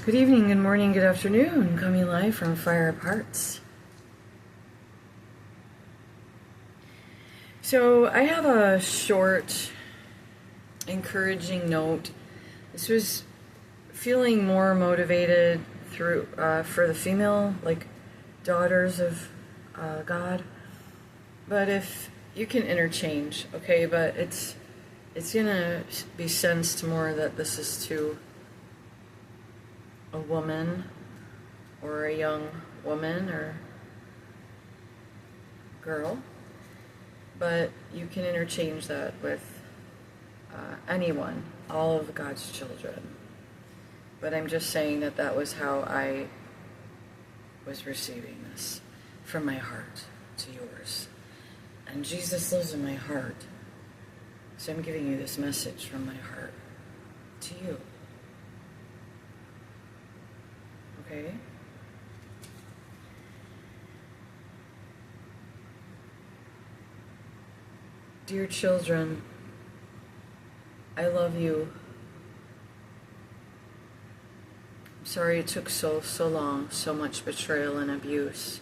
Good evening, good morning, good afternoon. Coming live from Fire of Hearts. So I have a short, encouraging note. This was feeling more motivated through for the female, like daughters of God. But if you can interchange, okay? But it's gonna be sensed more that this is to a woman or a young woman or girl, but you can interchange that with anyone, all of God's children. But I'm just saying that that was how I was receiving this, from my heart to yours. And Jesus lives in my heart, so I'm giving you this message from my heart to you. Okay? Dear children, I love you. I'm sorry it took so long, so much betrayal and abuse.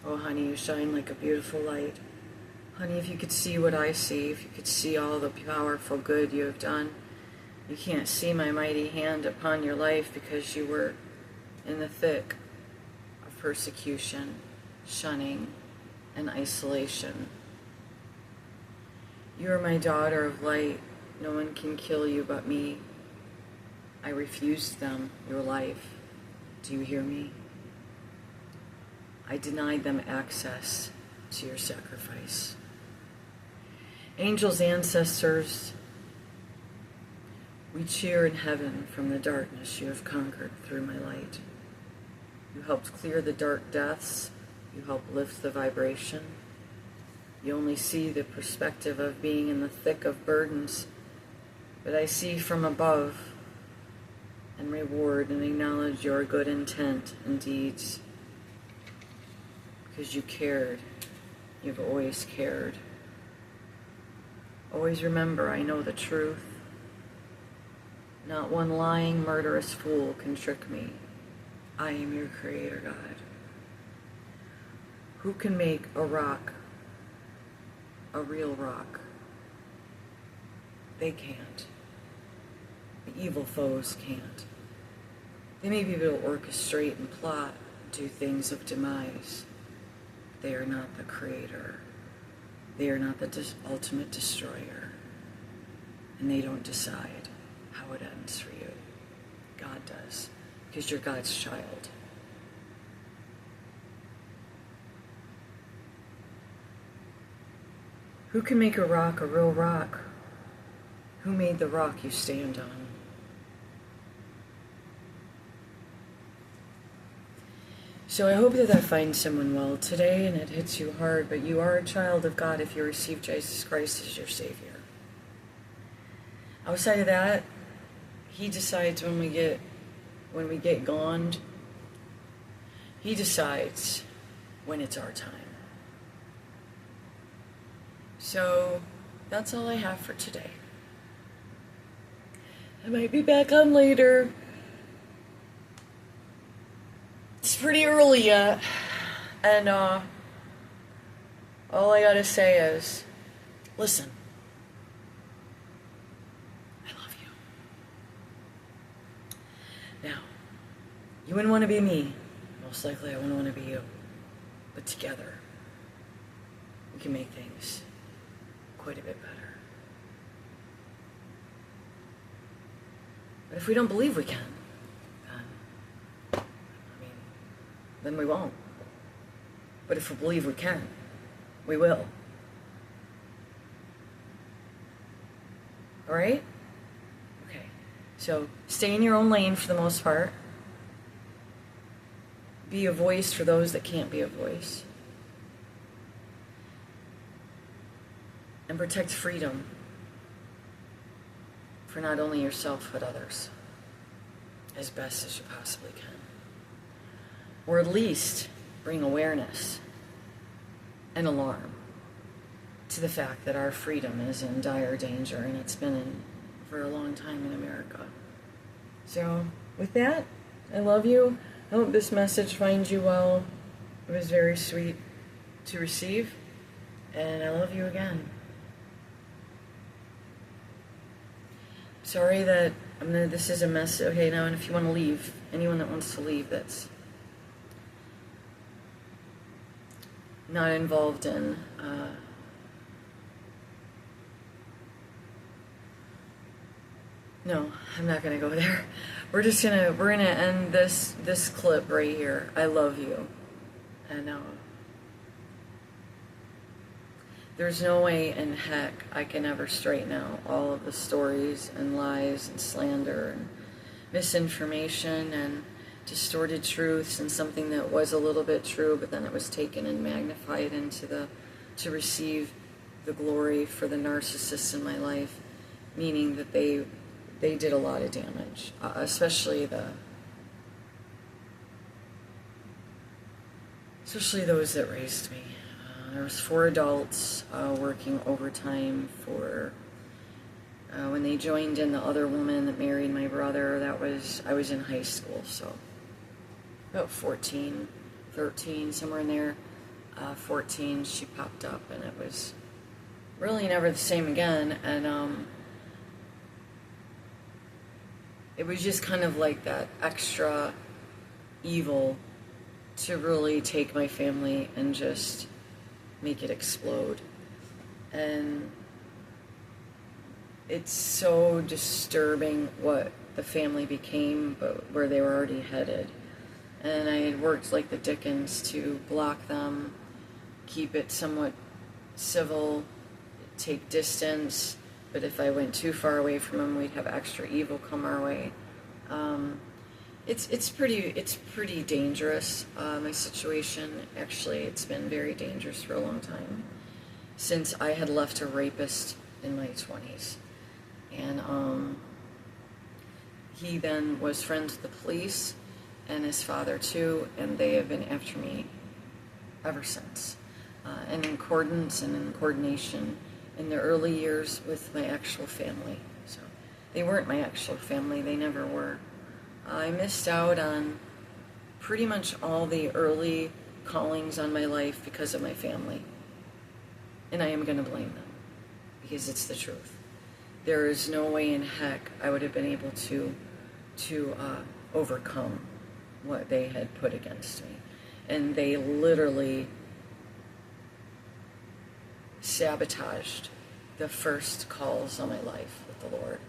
Oh, honey, you shine like a beautiful light. Honey, if you could see what I see, if you could see all the powerful good you have done, you can't see my mighty hand upon your life because you were in the thick of persecution, shunning, and isolation. You are my daughter of light. No one can kill you but me. I refused them your life. Do you hear me? I denied them access to your sacrifice. Angels, ancestors, we cheer in heaven from the darkness you have conquered through my light. You helped clear the dark depths. You helped lift the vibration. You only see the perspective of being in the thick of burdens, but I see from above and reward and acknowledge your good intent and deeds, because you cared. You've always cared. Always remember, I know the truth. Not one lying, murderous fool can trick me. I am your Creator God. Who can make a rock a real rock? They can't. The evil foes can't. They may be able to orchestrate and plot, do things of demise. They are not the Creator. They are not the ultimate destroyer. And they don't decide how it ends for you. God does, because you're God's child. Who can make a rock a real rock? Who made the rock you stand on? So I hope that finds someone well today and it hits you hard, but you are a child of God if you receive Jesus Christ as your Savior. Outside of that, He decides when we get gone. He decides when it's our time. So that's all I have for today. I might be back on later. It's pretty early yet, and all I gotta say is, listen, I love you. Now, you wouldn't want to be me. Most likely I wouldn't want to be you. But together, we can make things quite a bit better. But if we don't believe we can, then we won't. But if we believe we can, we will. All right? Okay. So stay in your own lane for the most part. Be a voice for those that can't be a voice. And protect freedom for not only yourself but others as best as you possibly can. Or at least bring awareness and alarm to the fact that our freedom is in dire danger, and it's been in for a long time in America. So with that, I love you. I hope this message finds you well. It was very sweet to receive, and I love you again. Sorry that this is a mess. Okay, now, and if you want to leave, anyone that wants to leave that's not involved in no, I'm not gonna go there. We're gonna end this clip right here. I love you, and there's no way in heck I can ever straighten out all of the stories and lies and slander and misinformation and distorted truths and something that was a little bit true, but then it was taken and magnified to receive the glory for the narcissists in my life, meaning that they did a lot of damage, especially those that raised me. There was 4 adults working overtime for when they joined in the other woman that married my brother. I was in high school, so about 14, 13, somewhere in there. 14, she popped up, and it was really never the same again. And it was just kind of like that extra evil to really take my family and just make it explode. And it's so disturbing what the family became, but where they were already headed. And I had worked like the dickens to block them, keep it somewhat civil, take distance, but if I went too far away from them, we'd have extra evil come our way. It's pretty dangerous, my situation. Actually, it's been very dangerous for a long time, since I had left a rapist in my 20s. And he then was friends with the police, and his father too, and they have been after me ever since. And in accordance and in coordination in the early years with my actual family. So they weren't my actual family, they never were. I missed out on pretty much all the early callings on my life because of my family. And I am going to blame them, because it's the truth. There is no way in heck I would have been able to overcome what they had put against me. And they literally sabotaged the first calls on my life with the Lord.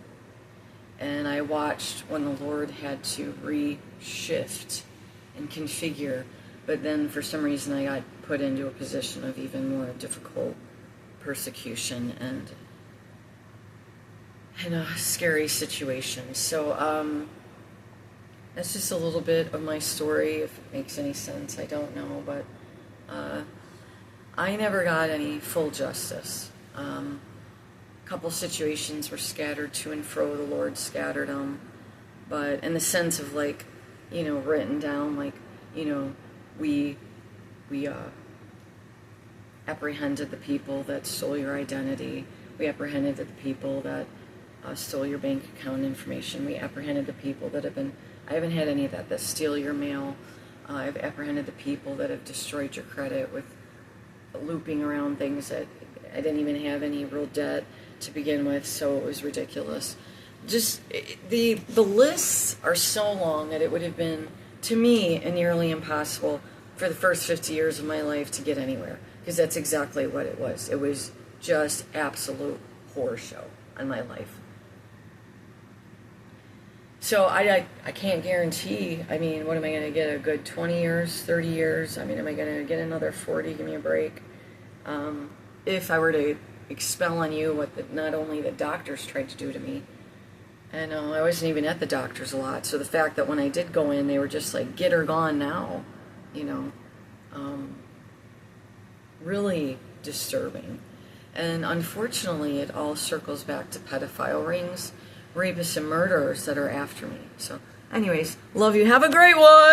And I watched when the Lord had to reshift and configure, but then for some reason I got put into a position of even more difficult persecution and a scary situation. So that's just a little bit of my story, if it makes any sense. I don't know, but I never got any full justice. Couple situations were scattered to and fro. The Lord scattered them, but in the sense of like, written down, like, we apprehended the people that stole your identity. We apprehended the people that stole your bank account information. We apprehended the people that I haven't had any of that steal your mail. I've apprehended the people that have destroyed your credit with looping around things that I didn't even have any real debt to begin with, so it was ridiculous. Just the lists are so long that it would have been, to me, nearly impossible for the first 50 years of my life to get anywhere, because that's exactly what it was. It was just absolute horror show on my life. So I can't guarantee. I mean, what am I going to get? A good 20 years, 30 years? I mean, am I going to get another 40? Give me a break. If I were to expel on you what not only the doctors tried to do to me, and I wasn't even at the doctors a lot, so the fact that when I did go in, they were just like, get her gone now, really disturbing. And unfortunately, it all circles back to pedophile rings, rapists and murderers that are after me. So anyways, love you. Have a great one.